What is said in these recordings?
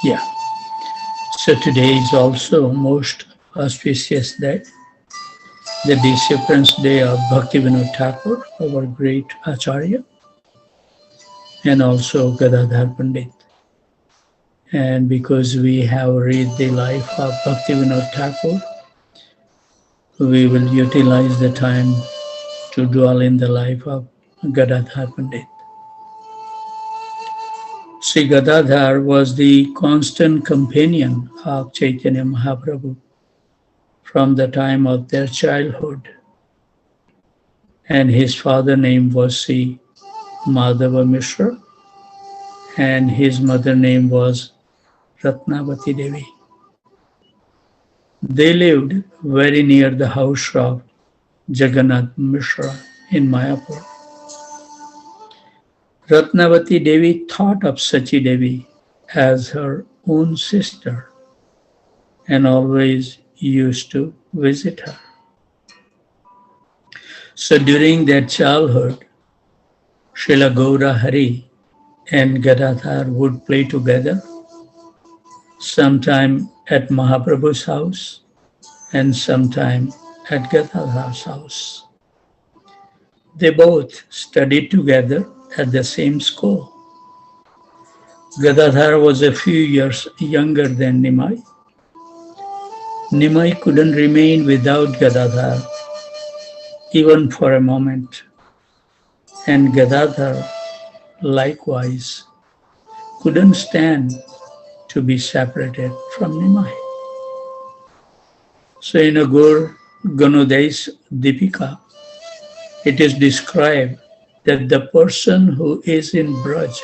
Yeah. So today is also most auspicious day, the Disciplines Day of Bhaktivinoda Thakur, our great Acharya, and also Gadadhar Pandit. And because we have read the life of Bhaktivinoda Thakur, we will utilize the time to dwell in the life of Gadadhar Pandit. Sri Gadadhar was the constant companion of Chaitanya Mahaprabhu from the time of their childhood, and his father name was Sri Madhava Mishra, and his mother name was Ratnavati Devi. They lived very near the house of Jagannath Mishra in Mayapur. Ratnavati Devi thought of Sachi Devi as her own sister and always used to visit her. So during their childhood, Srila Gaura Hari and Gadadhar would play together, sometime at Mahaprabhu's house and sometime at Gadadhar's house. They both studied together at the same school. Gadadhar was a few years younger than Nimai. Nimai couldn't remain without Gadadhar even for a moment, and Gadadhar likewise couldn't stand to be separated from Nimai. So in Gaur Ganodai's Dipika, it is described that the person who is in Braj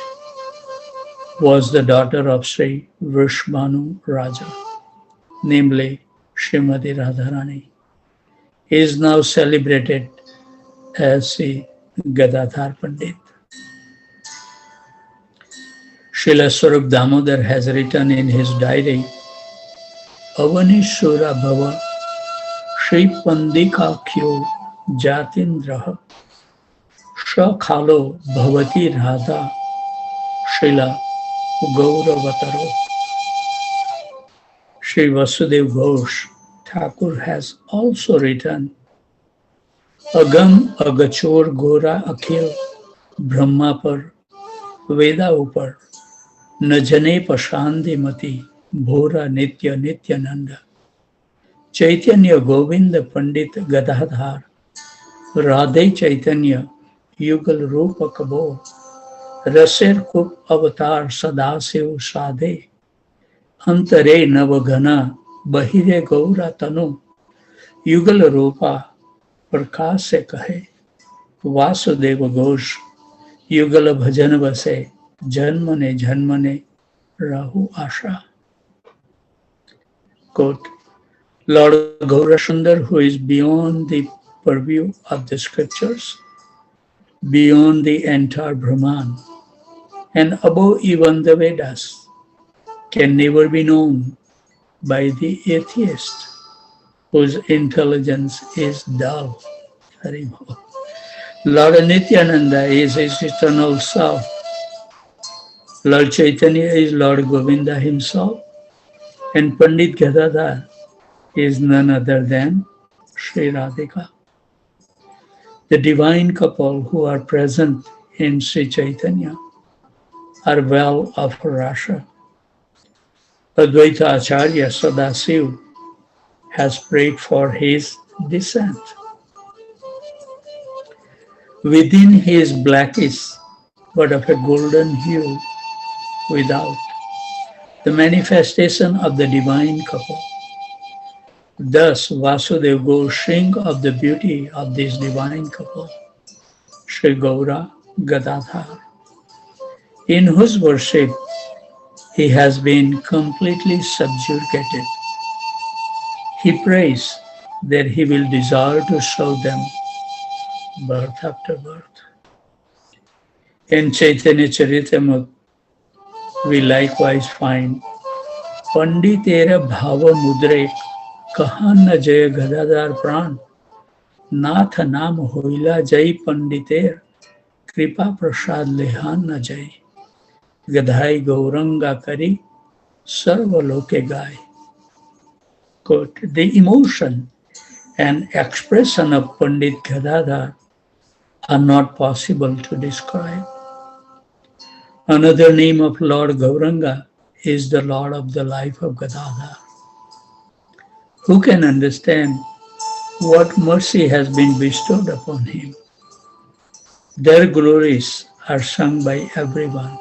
was the daughter of Sri Vrishbhanu Raja, namely Srimati Radharani, is now celebrated as Sri Gadadhar Pandit. Srila Swarup Damodar has written in his diary, Avanishura Bhava Shri Pandika Kyo Jatindraha Shakhalo Bhavati Radha Srila Gauravataro. Sri Vasudev Ghosh Thakur has also written, Agam Agachor Gora Akhil Brahma Par Veda Upar Najane Pashandi Mati Bhora Nitya Nityananda Chaitanya Govinda Pandit Gadadhar Radhe Chaitanya Yugal Rupa Kabo Raser Kup Avatar Sadasiv Sadhe Antare Navagana Bahire Gaura Tanu Yugal Rupa Prakash Se Kahe Vasudeva Ghosh Yugal Bhajan Vase Janmane Janmane Rahu Asha. Quote, Lord Gaurasundar, who is beyond the purview of the scriptures, beyond the entire Brahman, and above even the Vedas, can never be known by the atheist, whose intelligence is dull. Lord Nityananda is his eternal self. Lord Chaitanya is Lord Govinda himself, and Pandit Gadadhar is none other than Sri Radhika. The divine couple who are present in Sri Chaitanya are well of rasa. Advaita Acharya Sadasiv has prayed for his descent. Within he is blackish, but of a golden hue without, the manifestation of the divine couple. Thus, Vasudeva Ghosh sing of the beauty of this divine couple, Sri Gaura Gadadhar, in whose worship he has been completely subjugated. He prays that he will desire to show them birth after birth. In Chaitanya Charitamrita, we likewise find Panditera Bhava Mudre Kahan na Jaya Gadadhar Pran Nath Nam Hoila Jai Panditer Kripa Prasad Lehan na Jai Gadhai Gauranga Kari Sarvaloke Gai. Quote, the emotion and expression of Pandit Gadadhar are not possible to describe. Another name of Lord Gauranga is the Lord of the life of Gadadhar. Who can understand what mercy has been bestowed upon him? Their glories are sung by everyone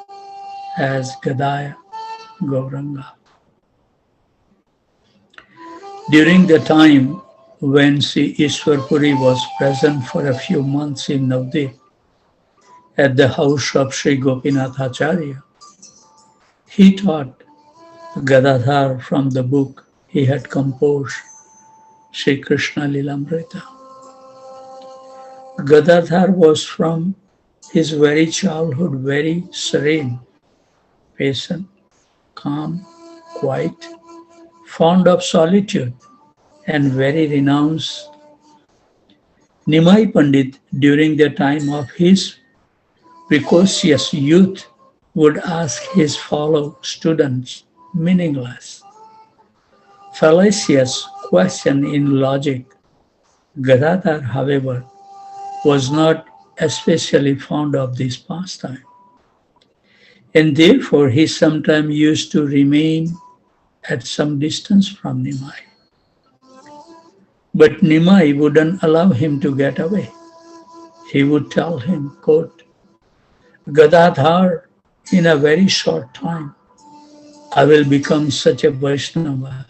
as Gadaya Gauranga. During the time when Sri Ishwarpuri was present for a few months in Navadvip at the house of Sri Gopinath Acharya, he taught Gadadhar from the book he had composed, Sri Krishna Lilamrita. Gadadhar was from his very childhood very serene, patient, calm, quiet, fond of solitude, and very renounced. Nimai Pandit, during the time of his precocious youth, would ask his fellow students meaningless, fallacious questions in logic. Gadadhar, however, was not especially fond of this pastime, and therefore he sometimes used to remain at some distance from Nimai. But Nimai wouldn't allow him to get away. He would tell him, quote, Gadadhar, in a very short time, I will become such a Vaishnava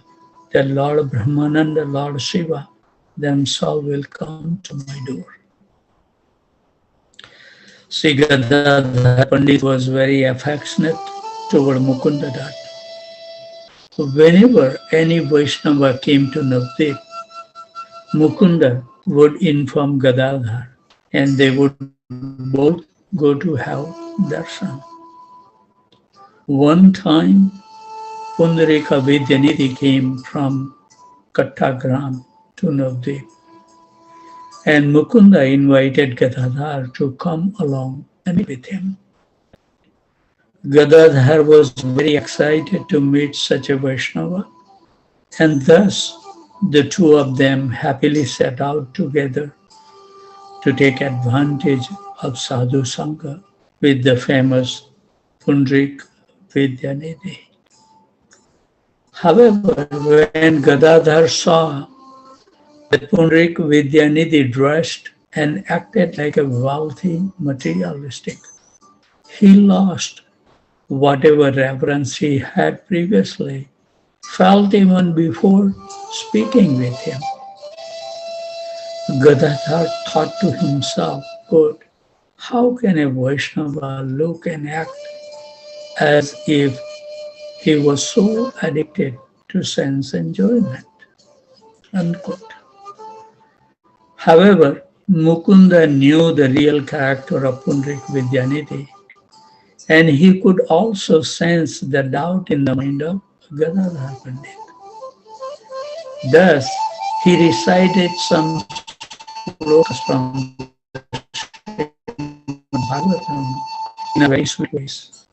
that Lord Brahmananda, Lord Shiva themselves will come to my door. Sri Gadadhar Pandit was very affectionate toward Mukunda Dat. Whenever any Vaishnava came to Navadvip, Mukunda would inform Gadadhar and they would both go to have darshan. One time, Pundarika Vidyanidhi came from Kattagram to Navadvip, and Mukunda invited Gadadhar to come along and meet with him. Gadadhar was very excited to meet such a Vaishnava, and thus the two of them happily set out together to take advantage of Sadhu Sangha with the famous Pundarik Vidyanidhi. However, when Gadadhar saw that Pundarik Vidyanidhi dressed and acted like a wealthy materialistic, he lost whatever reverence he had previously felt even before speaking with him. Gadadhar thought to himself, quote, how can a Vaishnava look and act as if he was so addicted to sense enjoyment? Unquote. However, Mukunda knew the real character of Pundarik Vidyanidhi, and he could also sense the doubt in the mind of Gadadhar Pandit. Thus, he recited some slokas from Bhagavatam in a very sweet voice.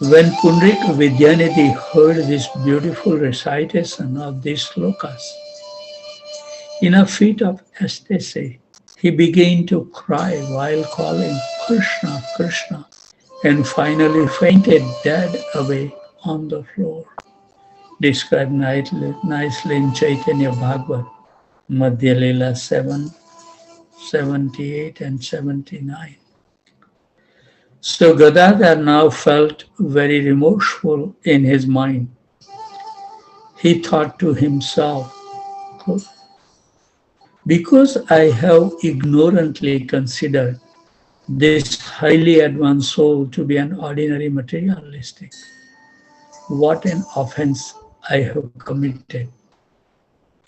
When Pundarik Vidyanidhi heard this beautiful recitation of these slokas, in a fit of ecstasy, he began to cry while calling Krishna, Krishna, and finally fainted dead away on the floor. Described nicely in Chaitanya Bhagavat, Madhya Leela 7, 78 and 79. So Gadadhar now felt very remorseful in his mind. He thought to himself, because I have ignorantly considered this highly advanced soul to be an ordinary materialistic, what an offense I have committed.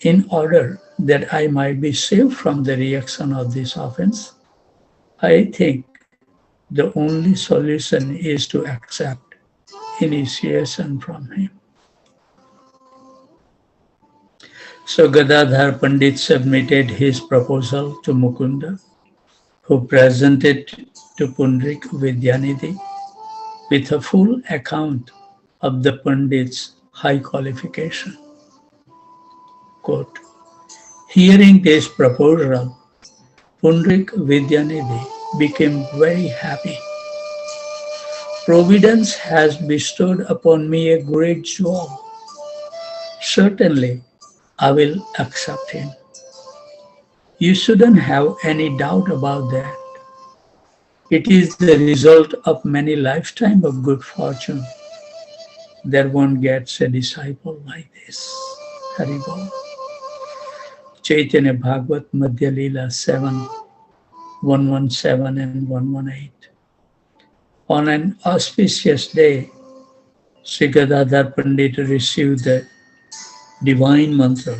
In order that I might be saved from the reaction of this offense, I think the only solution is to accept initiation from him. So Gadadhar Pandit submitted his proposal to Mukunda, who presented to Pundarik Vidyanidhi with a full account of the Pandit's high qualification. Quote, hearing this proposal, Pundrik Vidyanidhi became very happy. Providence has bestowed upon me a great job. Certainly, I will accept him. You shouldn't have any doubt about that. It is the result of many lifetimes of good fortune that one gets a disciple like this. Haribol. Chaitanya Bhagavat Madhya Leela 7, 117 and 118. On an auspicious day, Sri Gadadhar Pandit received the divine mantra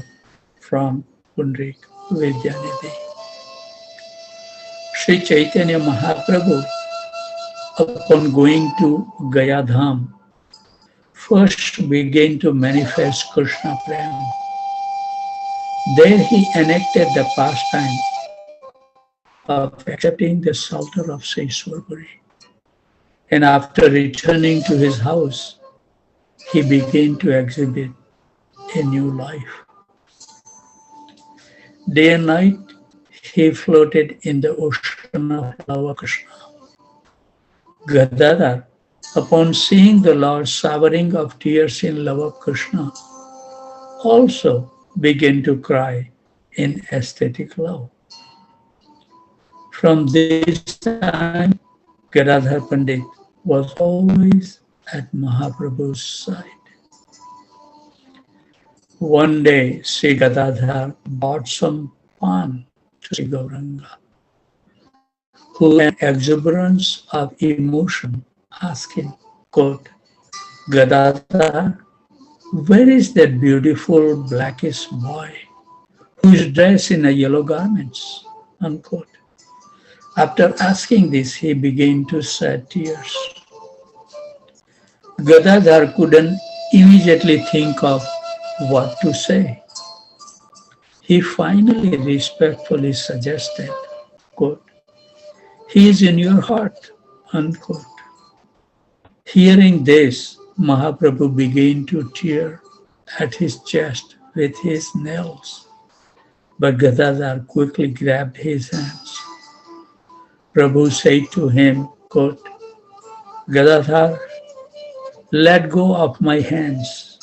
from Pundrik Vidyanidhi. Sri Chaitanya Mahaprabhu, upon going to Gayadham, first began to manifest Krishna Prem. There he enacted the pastime of accepting the shelter of Seshwarpuri. And after returning to his house, he began to exhibit a new life. Day and night, he floated in the ocean of love of Krishna. Gadadhar, upon seeing the Lord showering of tears in love of Krishna, also began to cry in ecstatic love. From this time, Gadadhar Pandit was always at Mahaprabhu's side. One day, Sri Gadadhar brought some pan to Sri Gauranga, who in exuberance of emotion asked him, quote, Gadadhar, where is that beautiful blackish boy who is dressed in a yellow garments? Unquote. After asking this, he began to shed tears. Gadadhar couldn't immediately think of what to say. He finally respectfully suggested, quote, he is in your heart, unquote. Hearing this, Mahaprabhu began to tear at his chest with his nails, but Gadadhar quickly grabbed his hands. Prabhu said to him, quote, Gadadhar, let go of my hands.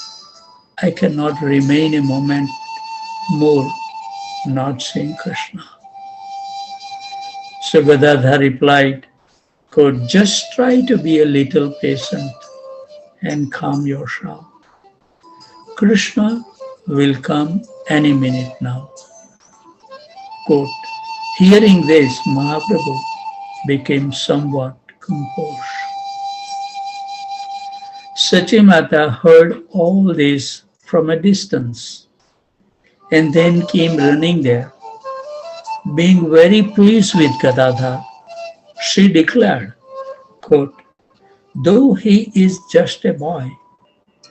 I cannot remain a moment more not seeing Krishna. So Gadadhar replied, quote, just try to be a little patient and calm yourself. Krishna will come any minute now. Quote, hearing this, Mahaprabhu became somewhat composed. Sachimata heard all this from a distance and then came running there. Being very pleased with Gadadhar, she declared, quote, though he is just a boy,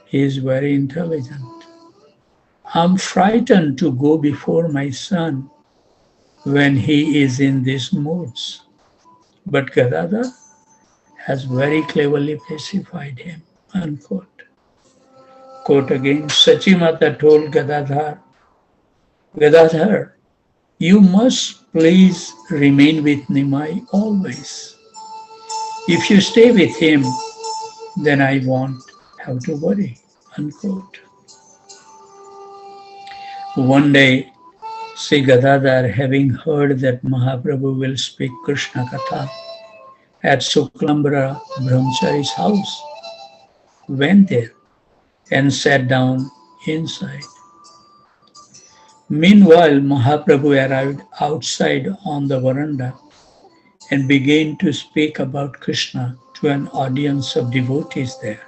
he is very intelligent. I'm frightened to go before my son when he is in these moods. But Gadadhar has very cleverly pacified him, unquote. Quote again, Sachimata told Gadadhar, Gadadhar, you must please remain with Nimai always. If you stay with him, then I won't have to worry, unquote. One day, Sri Gadadhar, having heard that Mahaprabhu will speak Krishna Katha at Suklambara Brahmachari's house, went there and sat down inside. Meanwhile, Mahaprabhu arrived outside on the veranda and began to speak about Krishna to an audience of devotees there.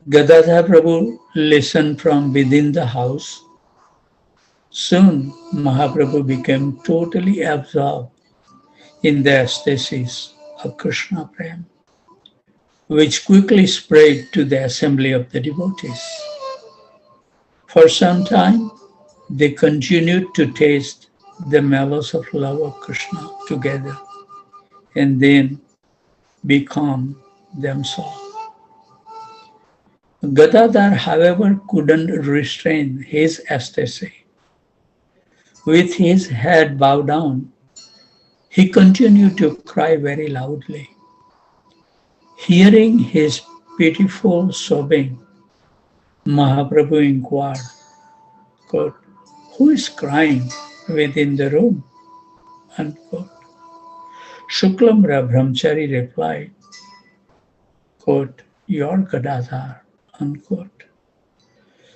Gadadhar Prabhu listened from within the house. Soon, Mahaprabhu became totally absorbed in the ecstasies of Krishna Prem, which quickly spread to the assembly of the devotees. For some time, they continued to taste the mellows of love of Krishna together and then become themselves. Gadadhar, however, couldn't restrain his ecstasy. With his head bowed down, he continued to cry very loudly. Hearing his pitiful sobbing, Mahaprabhu inquired, quote, "Who is crying within the room?" Unquote. Shuklamra Brahmachari replied, quote, "Your Gadadhar." Unquote.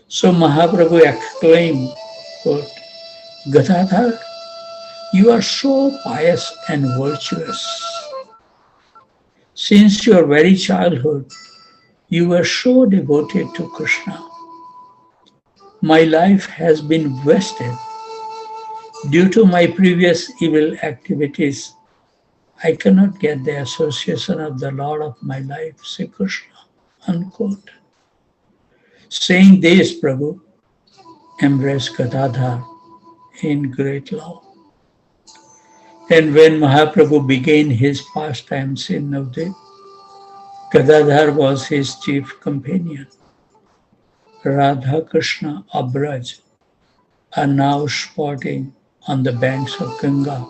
So Mahaprabhu exclaimed, quote, "Gadadhar, you are so pious and virtuous. Since your very childhood, you were so devoted to Krishna. My life has been wasted. Due to my previous evil activities, I cannot get the association of the Lord of my life, Sri Krishna." Unquote. Saying this, Prabhu embraced Gadadhar in great love. And when Mahaprabhu began his pastimes in Navadvip, Gadadhar was his chief companion. Radha Krishna of Braj are now sporting on the banks of Ganga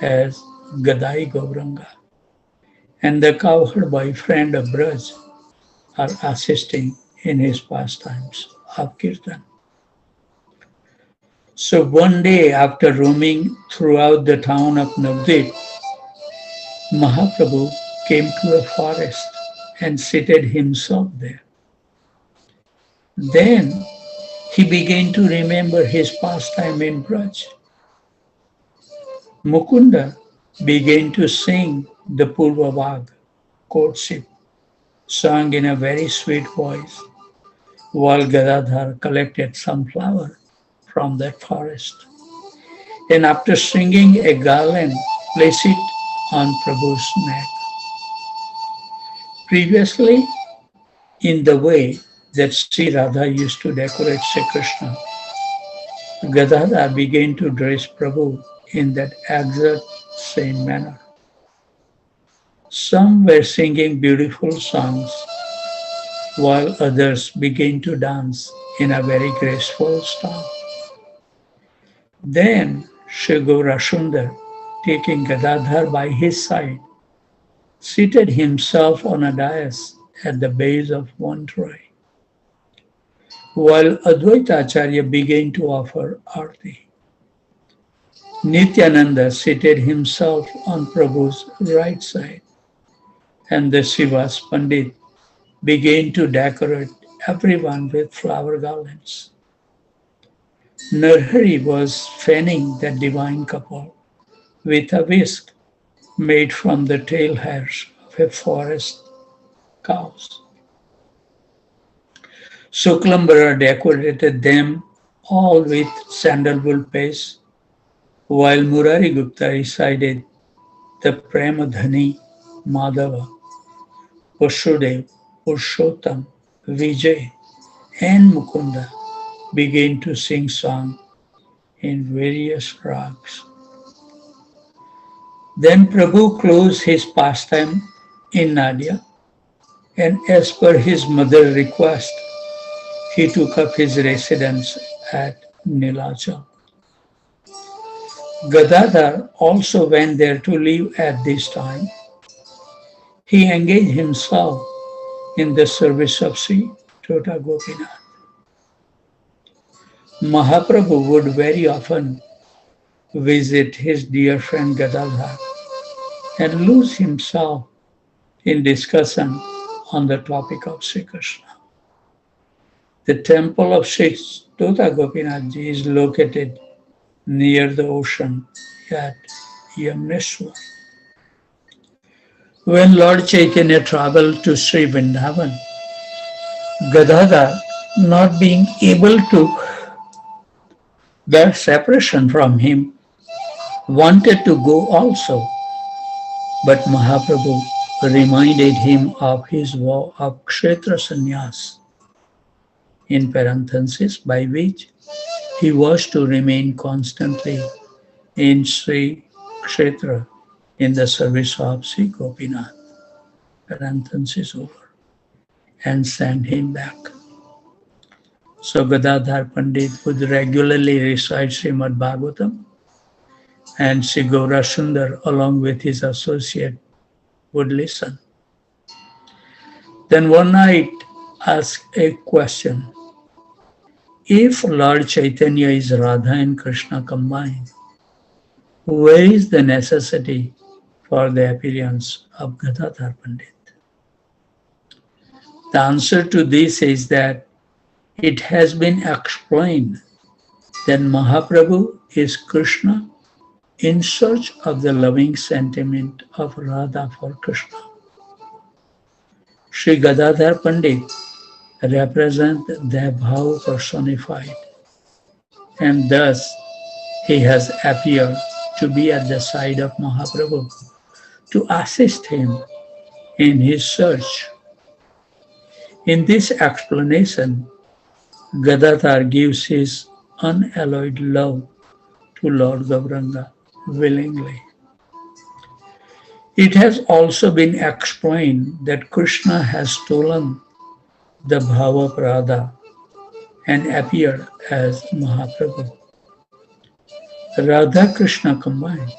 as Gadai Gauranga, and the cowherd boyfriend of Braj are assisting in his pastimes of Kirtan. So one day, after roaming throughout the town of Navadvip, Mahaprabhu came to a forest and seated himself there. Then he began to remember his pastime in Braj. Mukunda began to sing the Purvavag courtship sung in a very sweet voice, while Gadadhar collected some flower from that forest. And after singing a garland, placed it on Prabhu's neck. Previously, in the way that Sri Radha used to decorate Sri Krishna, Gadadhar began to dress Prabhu in that exact same manner. Some were singing beautiful songs, while others began to dance in a very graceful style. Then Sri Gaurasundar, taking Gadadhar by his side, seated himself on a dais at the base of one tree, while Advaita Acharya began to offer arti. Nityananda seated himself on Prabhu's right side, and the Srivas Pandit began to decorate everyone with flower garlands. Narhari was fanning the divine couple with a whisk made from the tail hairs of a forest cows. Suklambara decorated them all with sandalwood paste, while Murari Gupta recited the Premadhani, Madhava, Vasudev, Purushottam, Vijay, and Mukunda began to sing songs in various rags. Then Prabhu closed his pastime in Nadia, and as per his mother's request, he took up his residence at Nilachal. Gadadhar also went there to live at this time. He engaged himself in the service of Sri Tota Gopinath. Mahaprabhu would very often visit his dear friend Gadadhar and lose himself in discussion on the topic of Sri Krishna. The temple of Sri Tota Gopinath Ji is located near the ocean at Yamneshwar. When Lord Chaitanya traveled to Sri Vrindavan, Gadadhar, not being able to bear separation from him, wanted to go also, but Mahaprabhu reminded him of his vow of Kshetra Sannyas, in parenthesis, by which he was to remain constantly in Sri Kshetra in the service of Sri Gopinath. Parenthesis over. and send him back. So Gadadhar Pandit would regularly recite Srimad Bhagavatam, and Sri Gaura Sundar, along with his associate, would listen. Then one night asked a question. If Lord Chaitanya is Radha and Krishna combined, where is the necessity for the appearance of Gadadhar Pandit? The answer to this is that it has been explained that Mahaprabhu is Krishna in search of the loving sentiment of Radha for Krishna. Sri Gadadhar Pandit represents the bhav personified, and thus he has appeared to be at the side of Mahaprabhu to assist him in his search. In this explanation, Gadadhar gives his unalloyed love to Lord Gauranga willingly. It has also been explained that Krishna has stolen the bhava of Radha and appeared as Mahaprabhu. Radha Krishna combined.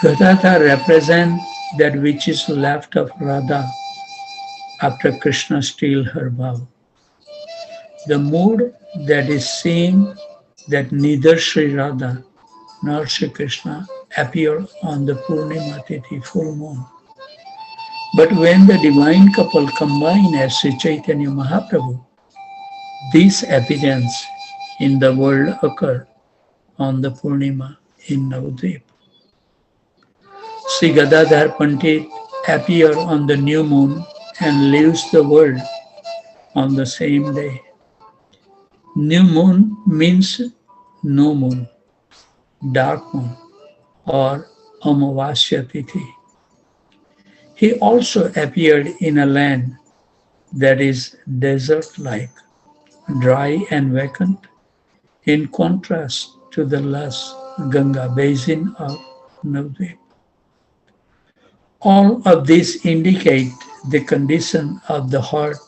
Gadadhar represents that which is left of Radha after Krishna steals her bhava. The mood that is seen that neither Sri Radha nor Sri Krishna appear on the Purnima Tithi full moon. But when the divine couple combine as Sri Chaitanya Mahaprabhu, this appearance in the world occur on the Purnima in Navadvip. Sri Gadadhar Pandit appear on the new moon and leaves the world on the same day. New moon means no moon, dark moon, or Amavasya Tithi. He also appeared in a land that is desert-like, dry and vacant, in contrast to the lush Ganga basin of Navadvip. All of these indicate the condition of the heart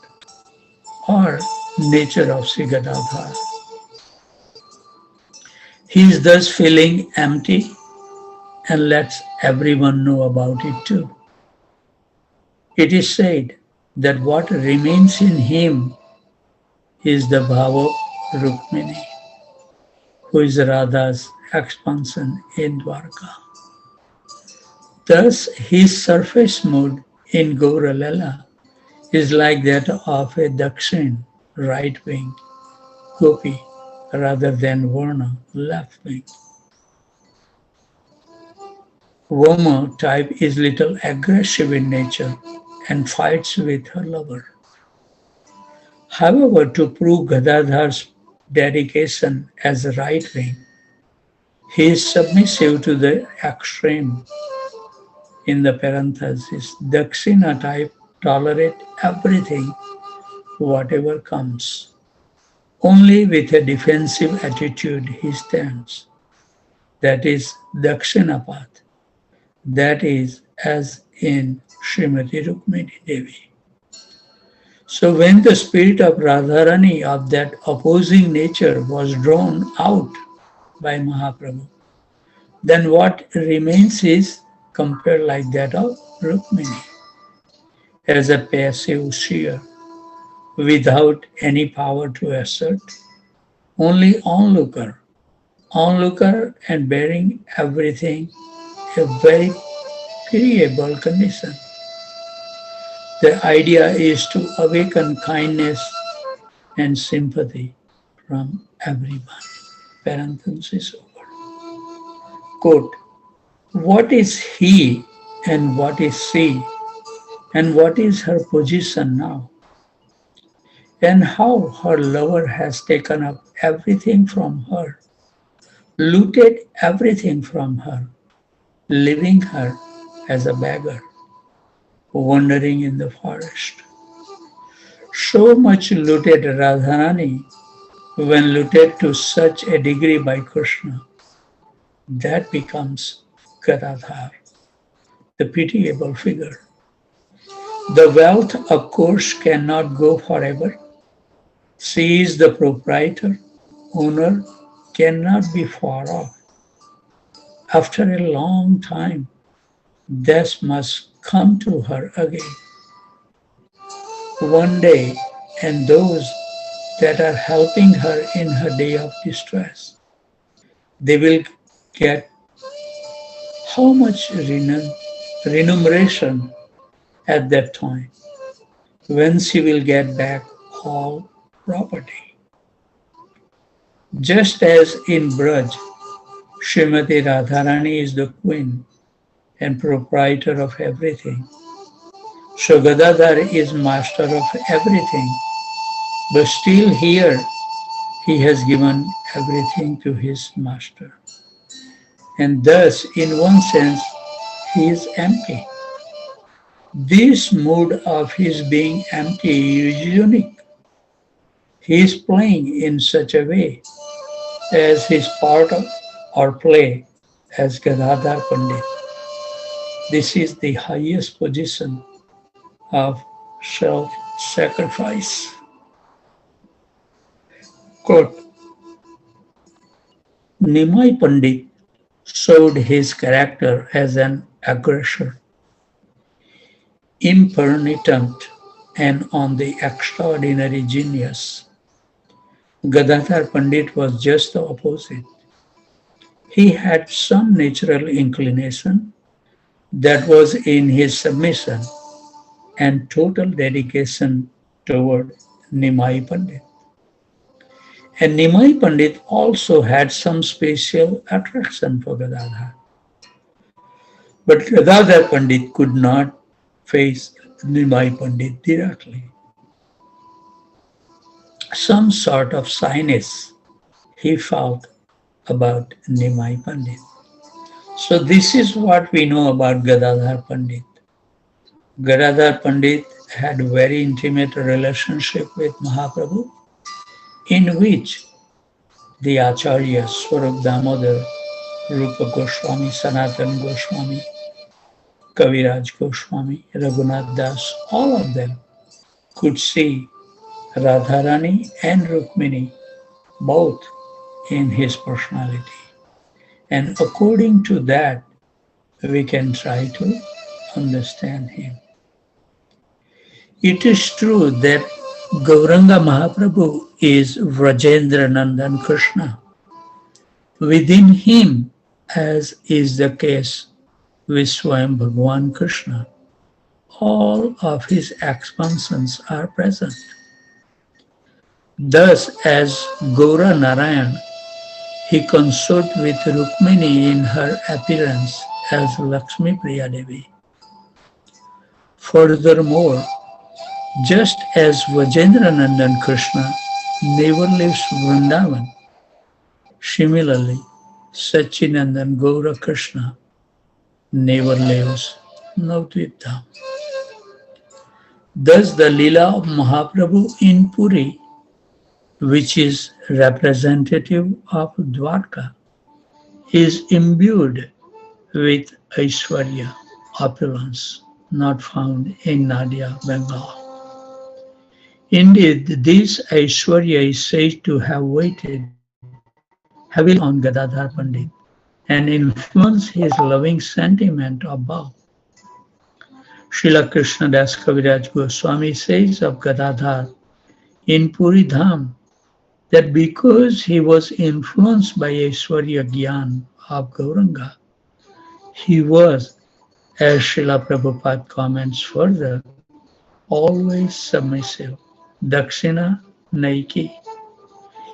or nature of Sri Gadadhar. He is thus feeling empty and lets everyone know about it too. It is said that what remains in him is the bhava of Rukmini, who is Radha's expansion in Dwarka. Thus, his surface mood in Gaura Lila is like that of a Dakshin, right wing, Gopi, rather than Varna, left wing. Voma type is little aggressive in nature and fights with her lover. However, to prove Gadadhar's dedication as a right wing, he is submissive to the extreme. In the parenthesis, Dakshina type tolerate everything, whatever comes. Only with a defensive attitude he stands. That is Dakshinapat. That is as in Srimati Rukmini Devi. So when the spirit of Radharani of that opposing nature was drawn out by Mahaprabhu, then what remains is compared like that of Rukmini as a passive seer without any power to assert, only onlooker and bearing everything a very pitiable condition. The idea is to awaken kindness and sympathy from everyone. Parenthesis over. Quote, what is he and what is she and what is her position now? And how her lover has taken up everything from her, looted everything from her, leaving her as a beggar, wandering in the forest. So much looted Radharani when looted to such a degree by Krishna, that becomes Gadadhar, the pitiable figure. The wealth, of course, cannot go forever. She is the proprietor, owner, cannot be far off. After a long time, death must come to her again. One day, and those that are helping her in her day of distress, they will get how much remuneration at that time when she will get back all property. Just as in Braj, Srimati Radharani is the queen and proprietor of everything. So Gadadhar is master of everything, but still here he has given everything to his master. And thus, in one sense, he is empty. This mood of his being empty is unique. He is playing in such a way as his part of, or play as Gadadhar Pandit. This is the highest position of self-sacrifice. Quote, Nimai Pandit showed his character as an aggressor, impenitent, and on the extraordinary genius. Gadadhar Pandit was just the opposite. He had some natural inclination that was in his submission and total dedication toward Nimai Pandit. And Nimai Pandit also had some special attraction for Gadadhar. But Gadadhar Pandit could not face Nimai Pandit directly. Some sort of shyness he felt about Nimai Pandit. So this is what we know about Gadadhar Pandit. Gadadhar Pandit had a very intimate relationship with Mahaprabhu, in which the Acharyas, Swarup Damodar, Rupa Goswami, Sanatan Goswami, Kaviraj Goswami, Raghunath Das, all of them could see Radharani and Rukmini both in his personality. And according to that, we can try to understand him. It is true that Gauranga Mahaprabhu is Vrajendra Nandan Krishna. Within him, as is the case with Swayam Bhagwan Krishna, all of his expansions are present. Thus, as Gaura Narayan, he consorted with Rukmini in her appearance as Lakshmi Priya Devi. Furthermore, just as Vajendra Nandan Krishna never leaves Vrindavan, similarly, Sachinandan Gaura Krishna never leaves Navadvip Dham. Thus, the Leela of Mahaprabhu in Puri, which is representative of Dwarka, is imbued with Aishwarya, opulence, not found in Nadia, Bengal. Indeed, this Aishwarya is said to have weighted heavily on Gadadhar Pandit and influenced his loving sentiment above. Srila Krishna Das Kaviraj Goswami says of Gadadhar in Puri Dham that because he was influenced by Aishwarya Gyan of Gauranga, he was, as Srila Prabhupada comments further, always submissive, Dakshina Naiki.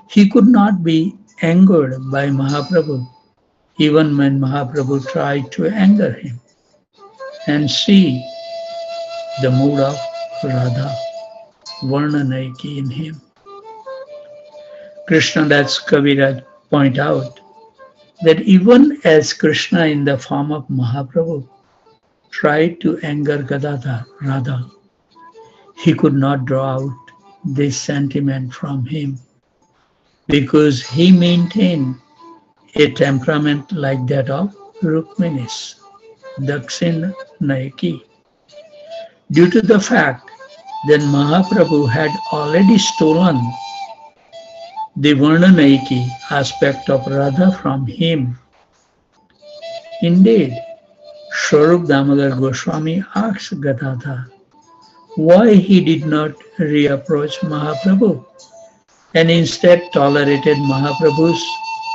He could not be angered by Mahaprabhu, even when Mahaprabhu tried to anger him. And see the mood of Radha, Varna Naiki in him. Krishna Das Kaviraj point out that even as Krishna in the form of Mahaprabhu tried to anger Gadadhar, Radha, he could not draw out this sentiment from him because he maintained a temperament like that of Rukmini's, Dakshin Naiki. due to the fact that Mahaprabhu had already stolen the Varnanaiki aspect of Radha from him. Indeed, Swarup Damodar Goswami asked Gadadhar why he did not reapproach Mahaprabhu and instead tolerated Mahaprabhu's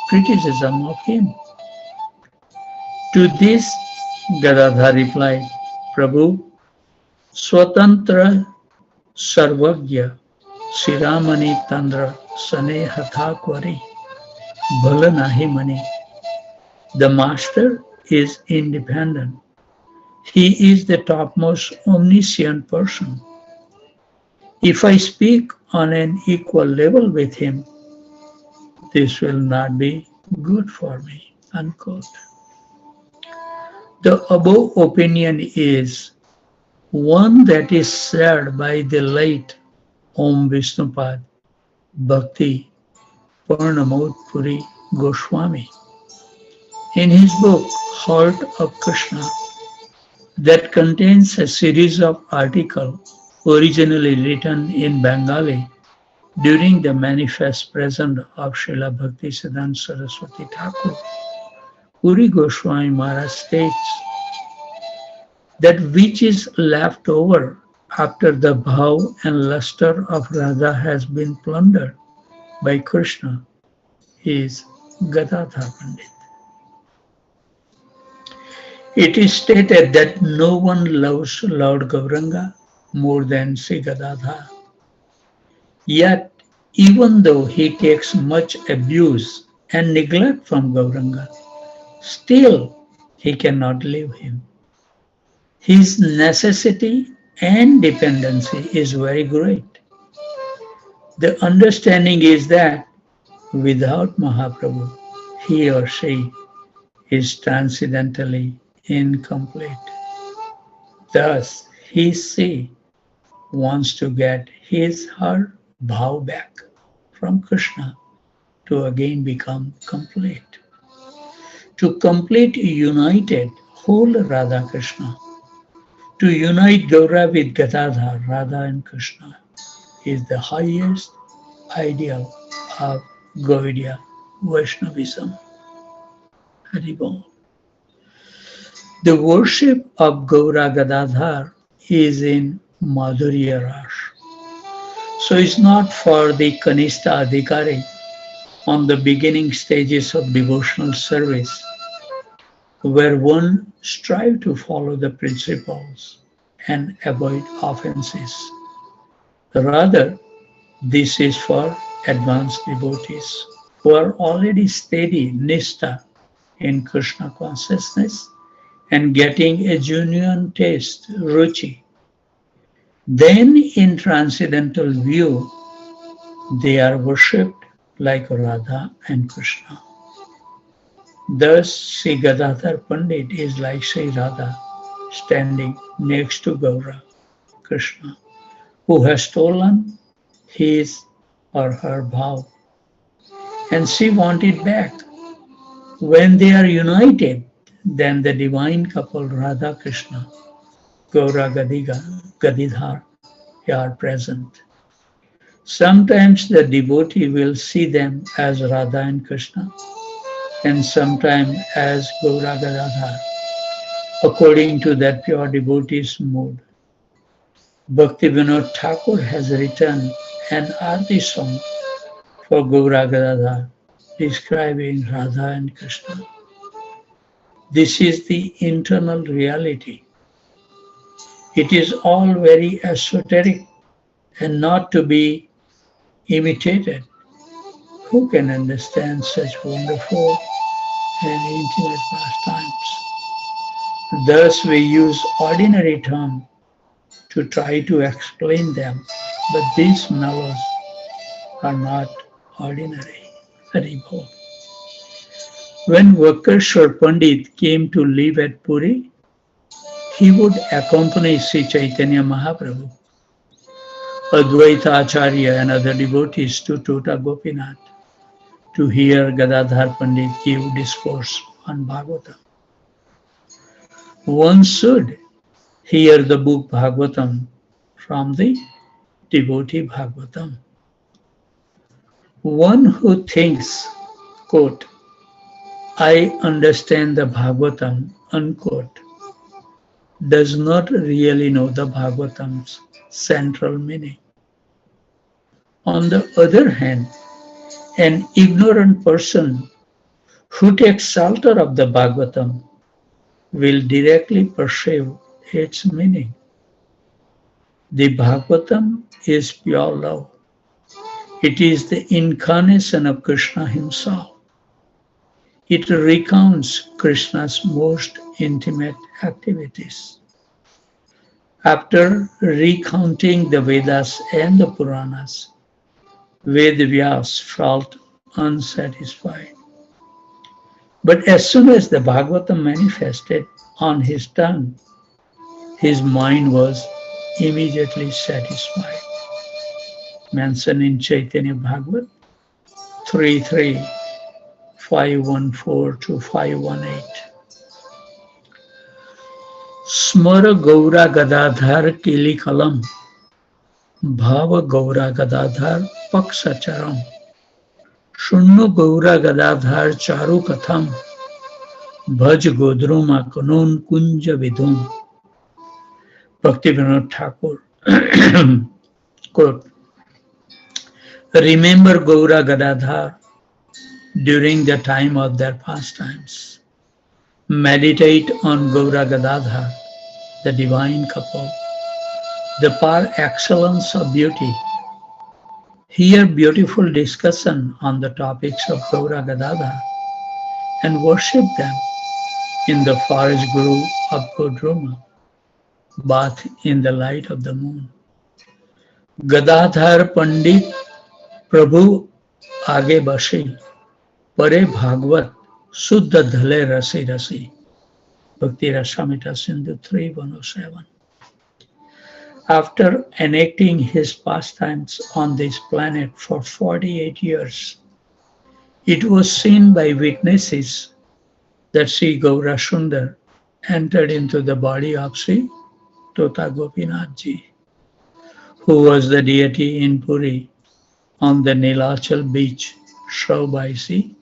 criticism of him. To this, Gadadhar replied, Prabhu, Swatantra Sarvagya Siramani Tandra Sane Hathakwari Bhala Nahi Mani. The Master is independent. He is the topmost omniscient person. If I speak on an equal level with him, this will not be good for me. Unquote. The above opinion is one that is shared by the late Om Vishnupad Bhakti Purnamod Puri Goswami in his book Heart of Krishna, that contains a series of articles originally written in Bengali during the manifest presence of Srila Bhaktisiddhanta Saraswati Thakur. Puri Goswami Maharaj states that which is left over after the bhav and luster of Radha has been plundered by Krishna is Gadadhar Pandit. It is stated that no one loves Lord Gauranga more than Sri Gadadhar. Yet, even though he takes much abuse and neglect from Gauranga, still he cannot leave him. His necessity and dependency is very great. The understanding is that without Mahaprabhu, he or she is transcendentally incomplete. Thus, she wants to get her bhav back from Krishna to again become complete. To complete united whole Radha Krishna, to unite Gaura with Gadadhar, Radha and Krishna, is the highest ideal of Gaudiya Vaishnavism. Haribol. The worship of Gaura Gadadhar is in Madhurya Ras. So it's not for the Kanishta Adhikari on the beginning stages of devotional service, where one strives to follow the principles and avoid offenses. Rather, this is for advanced devotees who are already steady nishta in Krishna consciousness and getting a genuine taste, ruchi. Then in transcendental view, they are worshipped like Radha and Krishna. Thus, Sri Gadadhar Pandit is like Sri Radha standing next to Gaura Krishna, who has stolen his or her bhav, and she wants it back. When they are united, then the divine couple Radha Krishna, Gaura Gadidhar, are present. Sometimes the devotee will see them as Radha and Krishna, and sometimes as Gaura Gadadhar, according to that pure devotee's mood. Bhakti Vinod Thakur has written an arti song for Gaura Gadadhar, describing Radha and Krishna. This is the internal reality. It is all very esoteric and not to be imitated. Who can understand such wonderful and intimate pastimes? Thus we use ordinary terms to try to explain them, but these mellows are not ordinary. Haribol. When Vakreshwar Pandit came to live at Puri, he would accompany Sri Chaitanya Mahaprabhu, Advaita Acharya and other devotees to Tota Gopinath to hear Gadadhar Pandit give discourse on Bhagavatam. One should Hear the book Bhagavatam from the devotee Bhagavatam. One who thinks, quote, I understand the Bhagavatam, unquote, does not really know the Bhagavatam's central meaning. On the other hand, an ignorant person who takes shelter of the Bhagavatam will directly perceive its meaning. The Bhagavatam is pure love. It is the incarnation of Krishna himself. It recounts Krishna's most intimate activities. After recounting the Vedas and the Puranas, Ved-Vyas felt unsatisfied. But as soon as the Bhagavatam manifested on his tongue, his mind was immediately satisfied. Mentioned in Chaitanya Bhagavat 3.3, 514 to 518. Smara Gaura Gadadhar Kilikalam Bhava Gaura Gadadhar Paksacharam Shunnu Gaura Gadadhar Charu Katham Bhaj Godruma Kanun Kunja Vidhum. Bhaktivinoda Thakur quote, remember Gaura Gadadhar during the time of their pastimes. Meditate on Gaura Gadadhar, the divine couple, the par excellence of beauty. Hear beautiful discussion on the topics of Gaura Gadadhar and worship them in the forest grove of Godruma, bath in the light of the moon. Gadadhar Pandit Prabhu Aage Bashi Pare Bhagvat Suddha Dhale Rasi Rasi. Bhakti Rasamrita Sindhu 3.107. After enacting his pastimes on this planet for 48 years, it was seen by witnesses that Sri Gaura Sundar entered into the body of Sri Tota Gopinath Ji, who was the deity in Puri on the Nilachal beach, shown by Sri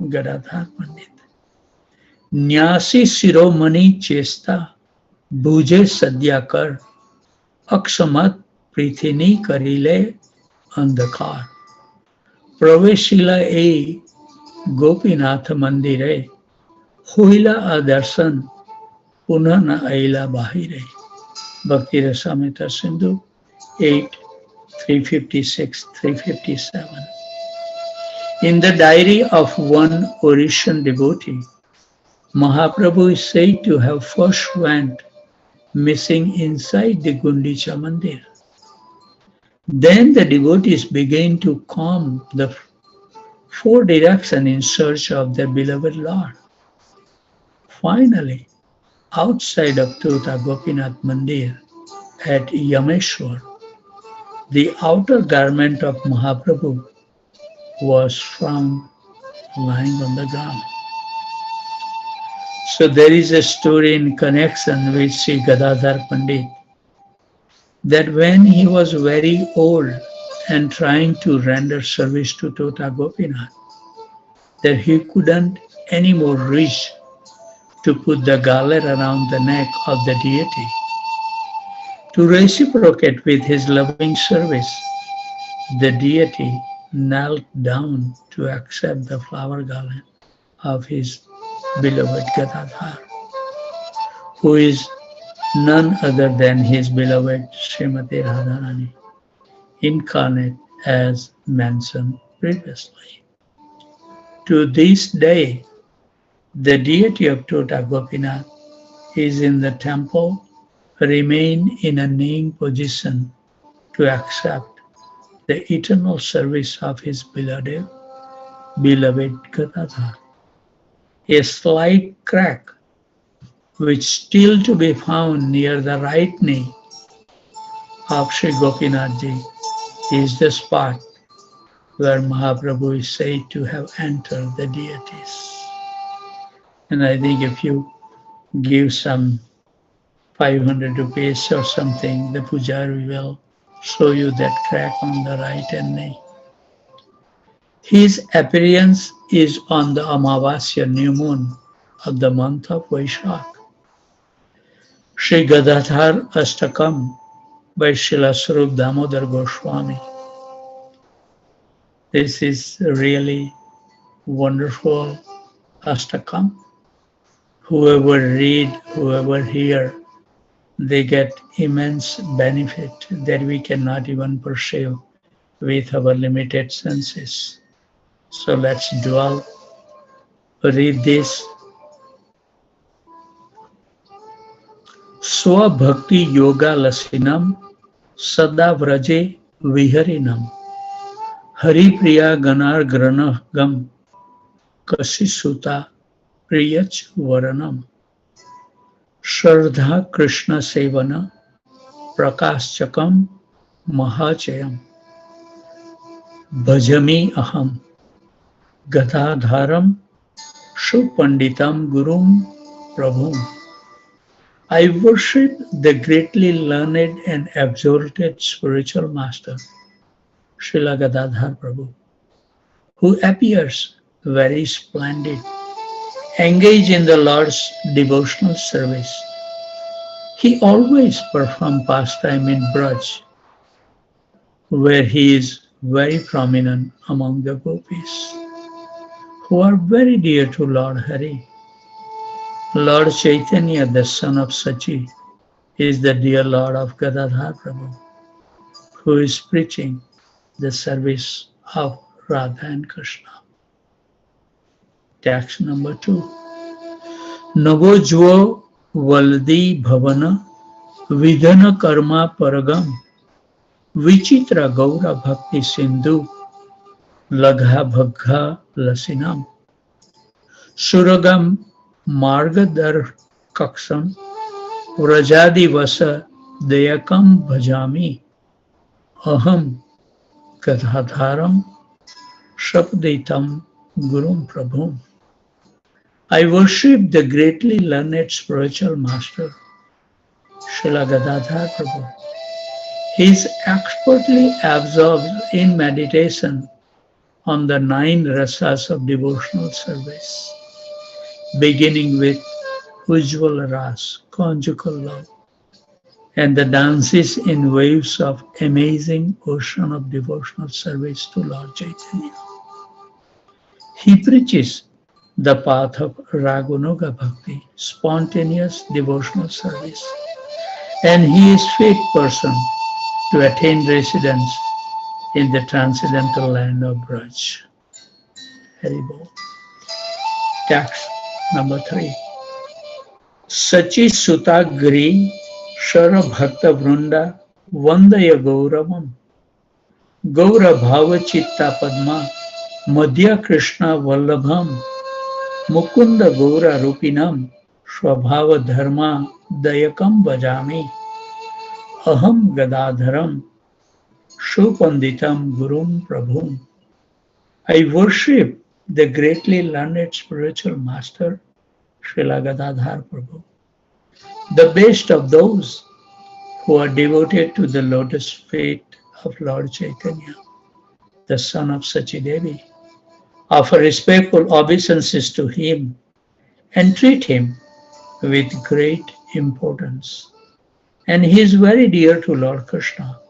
Gadadhar Pandit. Nyasi Siromani Chesta Bhuje Sadyakar Aksamat Prithini Karile Andhakar Praveshila E Gopinath Mandire Huila Adarsan Punana Aila Bahire. Bhakti Rasamrita Sindhu 8, 356, 357. In the diary of one Orishan devotee, Mahaprabhu is said to have first went missing inside the Gundicha Mandir. Then the devotees began to comb the four directions in search of their beloved Lord. Finally, outside of Tota Gopinath Mandir at Yameshwar, the outer garment of Mahaprabhu was found lying on the ground. So there is a story in connection with Sri Gadadhar Pandit that when he was very old and trying to render service to Tota Gopinath, that he couldn't anymore reach to put the garland around the neck of the deity. To reciprocate with his loving service, the deity knelt down to accept the flower garland of his beloved Gadadhar, who is none other than his beloved Srimati Radharani, incarnate as mentioned previously. To this day, the deity of Tota Gopinath is in the temple, remain in a kneeling position to accept the eternal service of his beloved Gadadhar. A slight crack, which still to be found near the right knee of Sri Gopinath Ji, is the spot where Mahaprabhu is said to have entered the deities. And I think if you give some 500 rupees or something, the pujari will show you that crack on the right hand knee. His appearance is on the Amavasya new moon of the month of Vaishak. Sri Gadadhar Ashtakam by Srila Swarup Damodar Goswami. This is really wonderful Ashtakam. Whoever read, whoever hear, they get immense benefit that we cannot even perceive with our limited senses. So let's dwell, read this. Swabhakti yoga lasinam sada vraje viharinam hari priya ganar granagam kasisuta priyach varanam Shraddha Krishna Sevana Prakaschakam Mahachayam Bhajami Aham Gadadharam Supanditam Gurum Prabhum. I worship the greatly learned and exalted spiritual master, Srila Gadadhar Prabhu, who appears very splendid, engaged in the Lord's devotional service. He always performs pastime in Braj, where he is very prominent among the gopis, who are very dear to Lord Hari. Lord Chaitanya, the son of Sachi, is the dear Lord of Gadadhar Prabhu, who is preaching the service of Radha and Krishna. Text number 2. Navojvo Valdi Bhavana Vidhana Karma Paragam Vichitra Gaura Bhakti Sindhu Lagha Bhagha Lasinam Suragam Margadar Kaksam Vrajadi Vasa Dayakam Bhajami Aham Gadadharam Shapditam Gurum Prabhum. I worship the greatly learned spiritual master, Srila Gadadhar Prabhu. He is expertly absorbed in meditation on the 9 rasas of devotional service, beginning with Ujjwala Ras, conjugal love, and the dances in waves of amazing ocean of devotional service to Lord Chaitanya. He preaches the path of Raganuga Bhakti, spontaneous devotional service, and he is fit person to attain residence in the transcendental land of Braj. Haribol. Text number 3. Sachi Sutagri Shara Bhakta Vrunda Vandaya Gauravam Gaura Bhava Chitta Padma Madhya Krishna Vallabham Mukunda Gaura Rupinam Swabhava Dharma Dayakam Bhajami Aham Gadadharam Supanditam Gurum Prabhum. I worship the greatly learned spiritual master, Srila Gadadhar Prabhu, the best of those who are devoted to the lotus feet of Lord Chaitanya, the son of Sachi Devi, offer respectful obeisances to him and treat him with great importance. And he is very dear to Lord Krishna,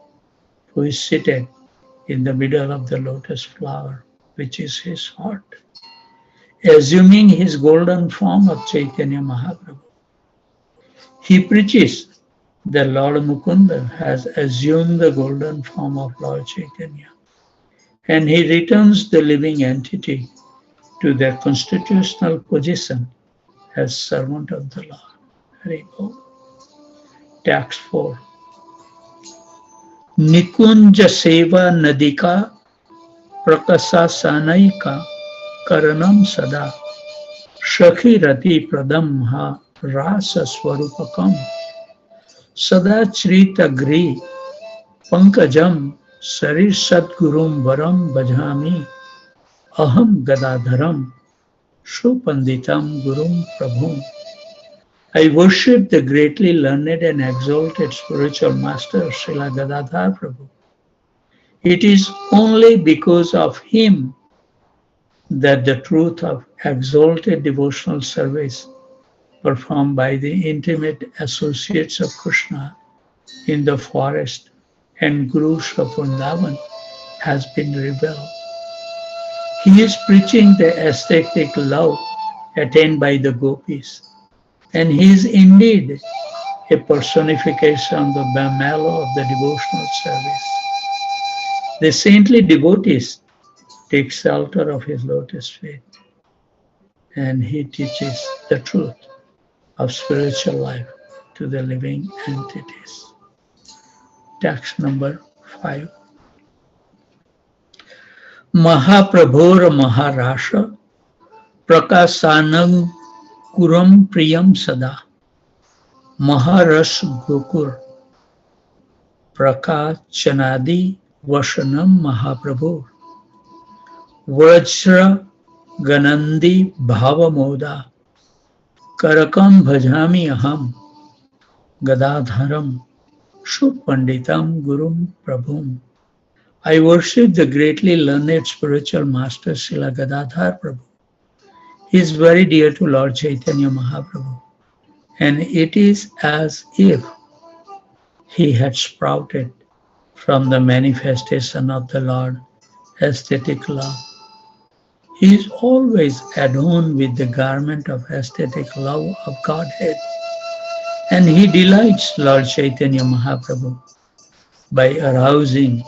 who is seated in the middle of the lotus flower, which is his heart, assuming his golden form of Chaitanya Mahaprabhu. He preaches that Lord Mukunda has assumed the golden form of Lord Chaitanya, and he returns the living entity to their constitutional position as servant of the Lord. Haribol. Text 4. Nikunja Seva Nadika Prakasa Sanaika Karanam Sada Shakhirati Pradamha Rasa Swarupakam Sada Chrita Gri Pankajam Sarir Sadgurum Varam Bhajami Aham Gadadharam Supanditam Gurum Prabhum. I worship the greatly learned and exalted spiritual master, Srila Gadadhar Prabhu. It is only because of him that the truth of exalted devotional service performed by the intimate associates of Krishna in the forest and gurus of Vrindavan has been revealed. He is preaching the aesthetic love attained by the gopis, and he is indeed a personification of the mellow of the devotional service. The saintly devotees take shelter of his lotus feet, and he teaches the truth of spiritual life to the living entities. Text number 5. Mahaprabhor Maharasha Prakasanam Kuram Priyam Sada Maharas Gokur Prakachanadi Vasanam Mahaprabhu Vrajra Ganandi Bhavamoda Karakam Bhajami Aham Gadadharam Supanditam Gurum Prabhum. I worship the greatly learned spiritual master Srila Gadadhar Prabhu. He is very dear to Lord Chaitanya Mahaprabhu, and it is as if he had sprouted from the manifestation of the Lord aesthetic love. He is always adorned with the garment of aesthetic love of Godhead, and he delights Lord Chaitanya Mahaprabhu by arousing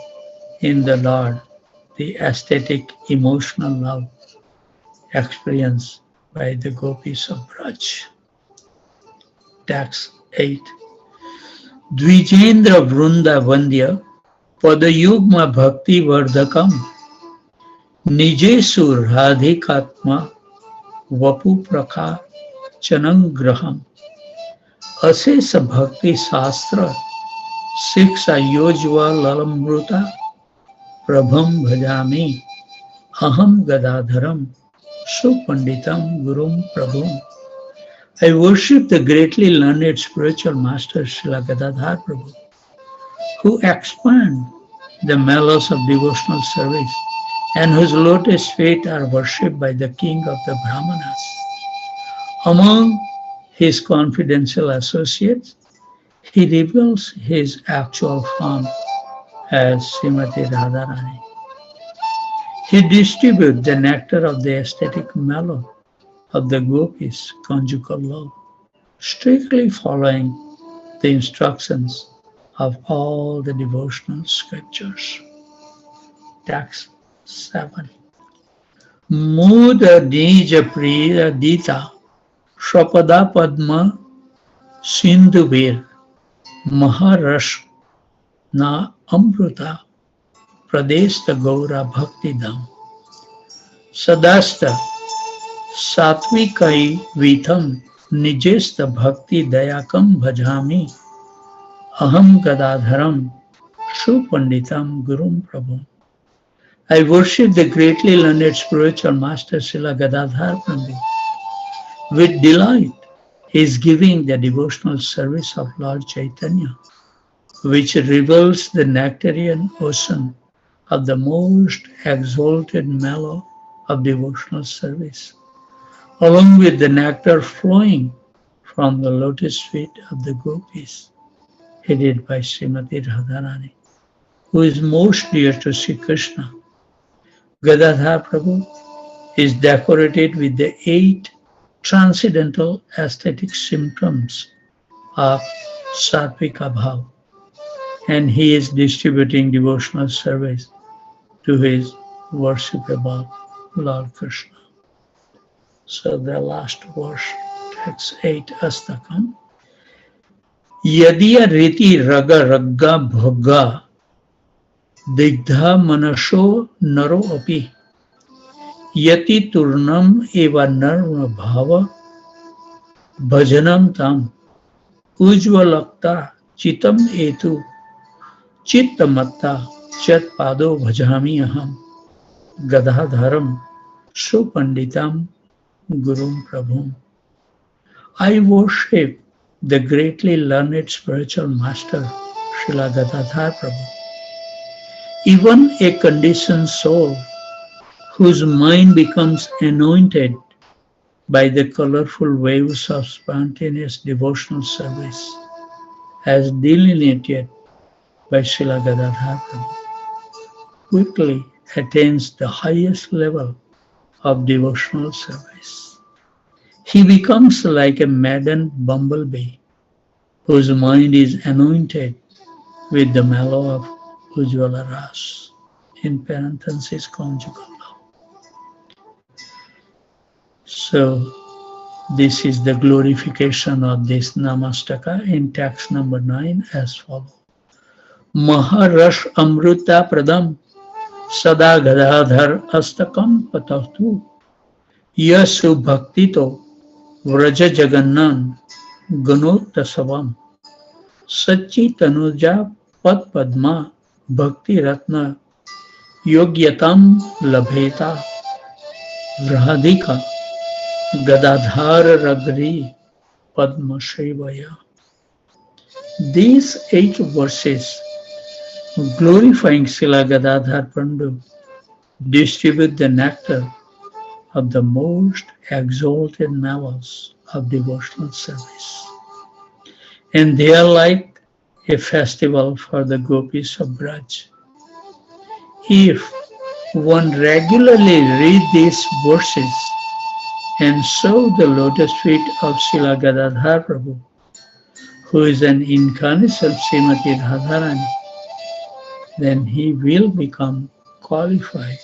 in the Lord the aesthetic emotional love experienced by the gopis of Braj. Text 8. Dvijendra Vrunda Vandya Padayugma Bhakti Vardhakam Nijesur Radhikatma Vapu Prakha Chanangraham Asesa Bhakti Sastra Siksha Yojva Lalamruta Prabham Bhajami Aham Gadadharam Supanditam Gurum Prabhum. I worship the greatly learned spiritual master Srila Gadadhar Prabhu, who expand the mellows of devotional service and whose lotus feet are worshipped by the king of the Brahmanas. Among his confidential associates, he reveals his actual form as Srimati Radharani. He distributes the nectar of the aesthetic mellow of the gopis' conjugal love, strictly following the instructions of all the devotional scriptures. Text 7. Muda Nija Priya Dita Shapada Padma Sindhubir Maharash Na Amruta Pradesta Gaura Bhakti Dham Sadasta Satvikai Vitam Nijesta Bhakti Dayakam Bhajami Aham Gadadharam Supanditam Gurum Prabhu. I worship the greatly learned spiritual master Srila Gadadhar Prabhu. With delight, he is giving the devotional service of Lord Chaitanya, which reveals the nectarian ocean of the most exalted mellow of devotional service, along with the nectar flowing from the lotus feet of the gopis, headed by Srimati Radharani, who is most dear to Sri Krishna. Gadadhar Prabhu is decorated with the 8 transcendental aesthetic symptoms of Satvika Bhav, and he is distributing devotional service to his worshipable Lord Krishna. So the last verse, text 8 Astakam. Yadiya riti raga ragga bhoga digdha manasho naro api yati turnam eva narma bhava bhajanam tam ujvalakta chitam etu chittamatta chat pado bhajami aham gadadharam supanditam gurum prabhum. I worship the greatly learned spiritual master, Srila Gadadhar Prabhu. Even a conditioned soul whose mind becomes anointed by the colorful waves of spontaneous devotional service, as delineated by Srila Gadadhar Prabhu, quickly attains the highest level of devotional service. He becomes like a maddened bumblebee whose mind is anointed with the mallow of Ujjvala Ras, in parenthesis conjugal love. So this is the glorification of this Namastaka in text number 9 as follows. Maharash Amruta Pradam Sada Gadadhar Astakam Patatu Yasu Bhaktito Vraja Jagannan Ganottasavam Sachi Tanuja Pad Padma Bhakti Ratna Yogyatam Labheta Vrahadika Gadadhar Ragri Padma Shivaya. These 8 verses glorifying Srila Gadadhar Pandit distribute the nectar of the most exalted levels of devotional service. And they are like a festival for the gopis of Braj. If one regularly read these verses and saw the lotus feet of Srila Gadadhar Prabhu, who is an incarnation of Srimati Radharani, then he will become qualified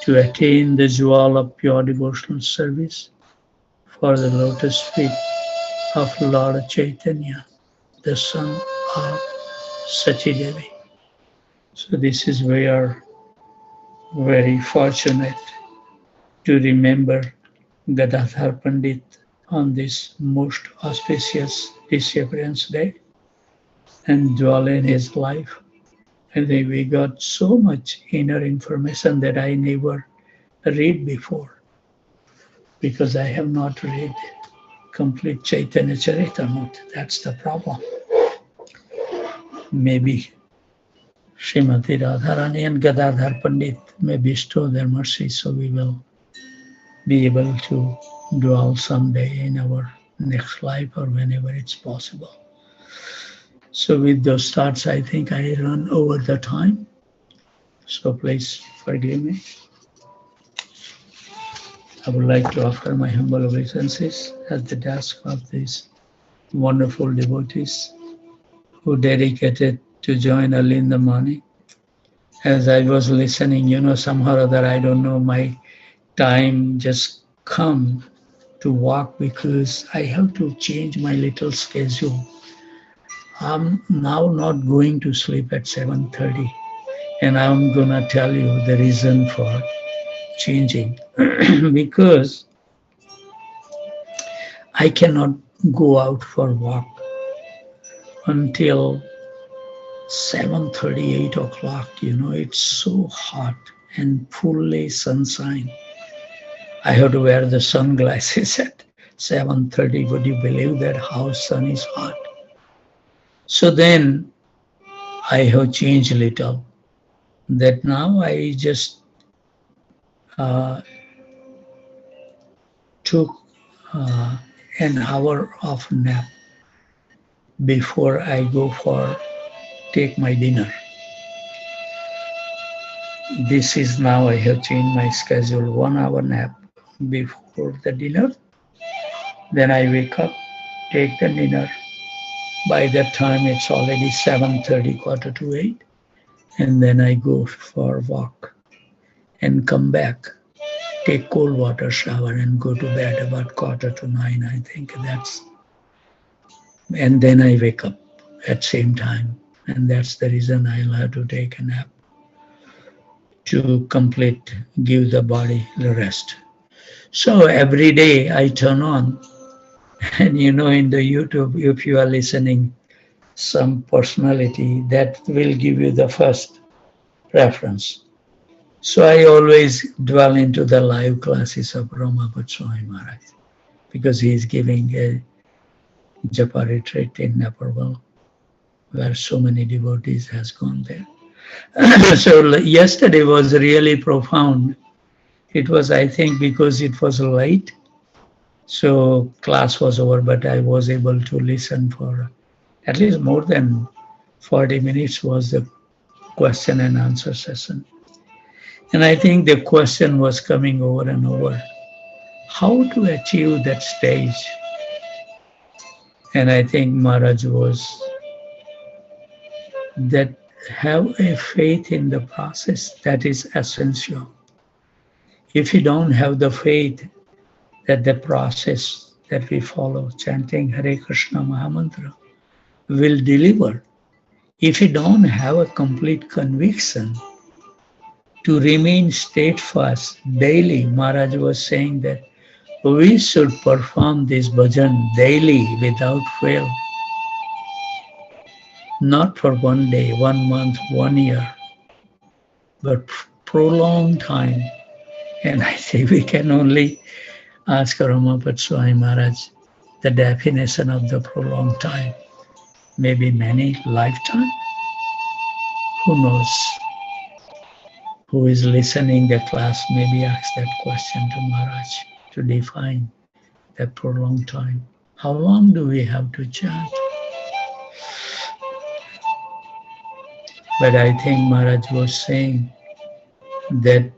to attain the jewel of pure devotional service for the lotus feet of Lord Chaitanya, the son of Sachidevi. So this is we are very fortunate to remember Gadadhar Pandit on this most auspicious Disappearance Day and dwell in his life. And then we got so much inner information that I never read before, because I have not read complete Chaitanya Charitamrita. That's the problem. Maybe Srimati Radharani and Gadadhar Pandit may bestow their mercy, so we will be able to dwell someday in our next life or whenever it's possible. So with those thoughts, I think I run over the time. So please forgive me. I would like to offer my humble obeisances at the desk of these wonderful devotees who dedicated to join early in the morning. As I was listening, somehow or other, I don't know, my time just come to walk because I have to change my little schedule. I'm now not going to sleep at 7:30, and I'm gonna tell you the reason for changing. Because I cannot go out for walk until 7:30, 8 o'clock. It's so hot and fully sunshine. I have to wear the sunglasses at 7:30. Would you believe that how sun is hot? So then I have changed a little. That now I just took an hour of nap before I go for take my dinner. This is now I have changed my schedule, 1 hour nap before the dinner. Then I wake up, take the dinner. By that time it's already 7:30, 7:45, and then I go for a walk and come back, take cold water shower and go to bed about 8:45, I think that's. And then I wake up at same time, and that's the reason I'll have to take a nap to give the body the rest. So every day I turn on, and in the YouTube, if you are listening, some personality that will give you the first preference. So I always dwell into the live classes of Rama Swami Maharaj. because he is giving a japa retreat in Nepal, where so many devotees has gone there. So yesterday was really profound. It was, I think, because it was late, so class was over, but I was able to listen for at least more than 40 minutes was the question and answer session. And I think the question was coming over and over, how to achieve that stage? And I think Maharaj was that have a faith in the process that is essential. If you don't have the faith that the process that we follow, chanting Hare Krishna Mahamantra, will deliver, if you don't have a complete conviction to remain steadfast daily, Maharaj was saying that we should perform this bhajan daily without fail, not for one day, 1 month, 1 year, but prolonged time. And I think we can only ask Ramapat Swami Maharaj the definition of the prolonged time. Maybe many lifetime. Who knows? Who is listening the class maybe ask that question to Maharaj to define that prolonged time. How long do we have to chant? But I think Maharaj was saying that